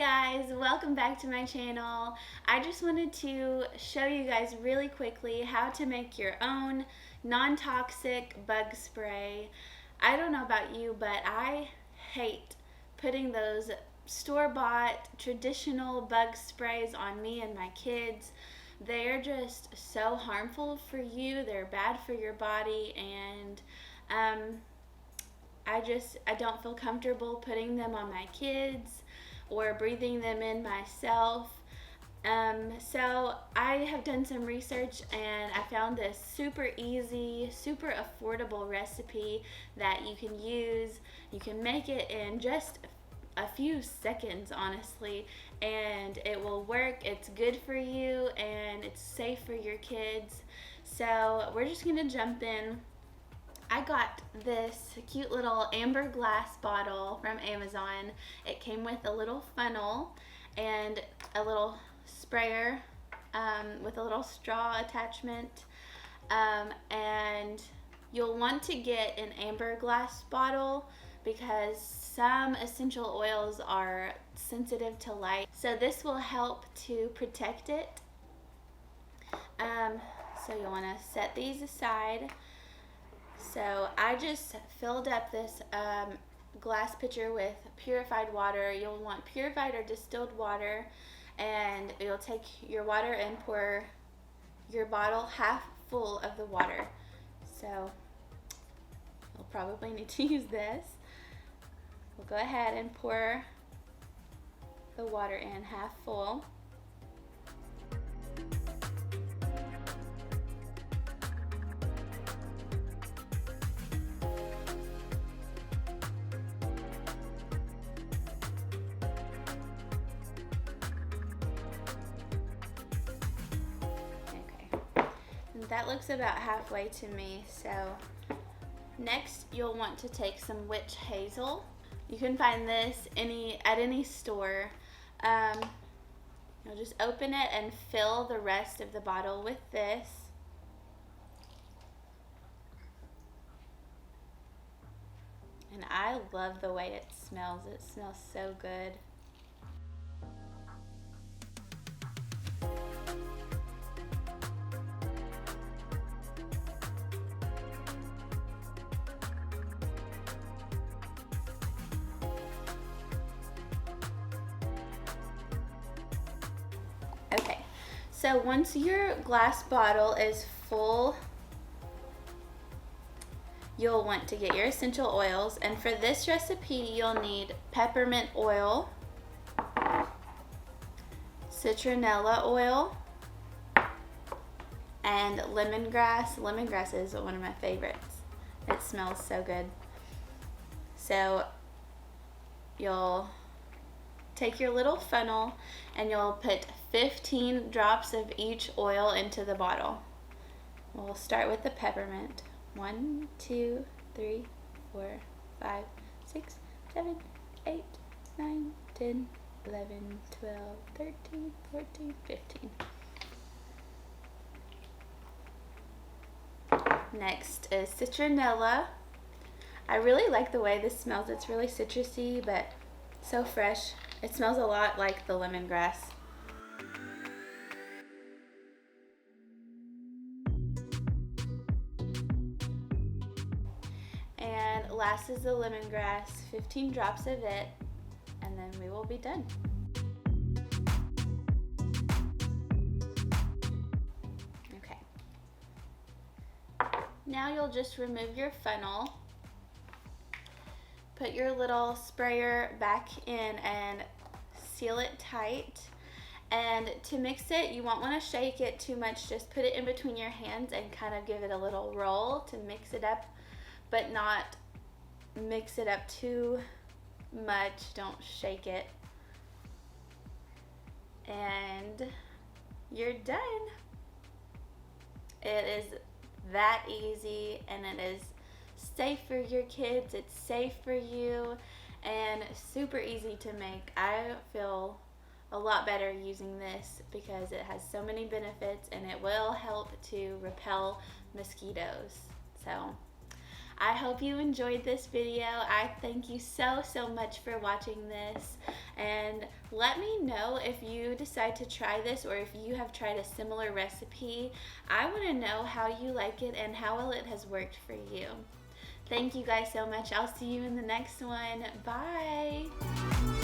guys, welcome back to my channel. I just wanted to show you guys really quickly how to make your own non-toxic bug spray. I don't know about you, but I hate putting those store-bought traditional bug sprays on me and my kids. They're just so harmful for you. They're bad for your body, and I don't feel comfortable putting them on my kids or breathing them in myself. So I have done some research and I found this super easy, super affordable recipe that you can use. You can make it in just a few seconds, honestly, and it will work. It's good for you and it's safe for your kids. So we're just gonna jump in. I got this cute little amber glass bottle from Amazon. It came with a little funnel and a little sprayer with a little straw attachment. And you'll want to get an amber glass bottle because some essential oils are sensitive to light. So this will help to protect it. So you'll want to set these aside. So I just filled up this glass pitcher with purified water. You'll want purified or distilled water, and you'll take your water and pour your bottle half full of the water. So you'll probably need to use this. We'll go ahead and pour the water in half full. That looks about halfway to me. So next you'll want to take some witch hazel. You can find this at any store. You'll just open it and fill the rest of the bottle with this. And I love the way it smells. It smells so good. Okay, so once your glass bottle is full, you'll want to get your essential oils, and for this recipe you'll need peppermint oil, citronella oil, and lemongrass. Lemongrass is one of my favorites. It smells so good. So you'll take your little funnel and you'll put 15 drops of each oil into the bottle. We'll start with the peppermint. 1, 2, 3, 4, 5, 6, 7, 8, 9, 10, 11, 12, 13, 14, 15. Next is citronella. I really like the way this smells. It's really citrusy, but so fresh. It smells a lot like the lemongrass. And last is the lemongrass, 15 drops of it, and then we will be done. Okay. Now you'll just remove your funnel. Put your little sprayer back in and seal it tight. And to mix it, you won't want to shake it too much. Just put it in between your hands and kind of give it a little roll to mix it up, but not mix it up too much. Don't shake it. And you're done. It is that easy, and it is safe for your kids, it's safe for you, and super easy to make. I feel a lot better using this because it has so many benefits and it will help to repel mosquitoes. So I hope you enjoyed this video. I thank you so much for watching this, and let me know if you decide to try this or if you have tried a similar recipe. I want to know how you like it and how well it has worked for you. Thank you guys so much. I'll see you in the next one. Bye.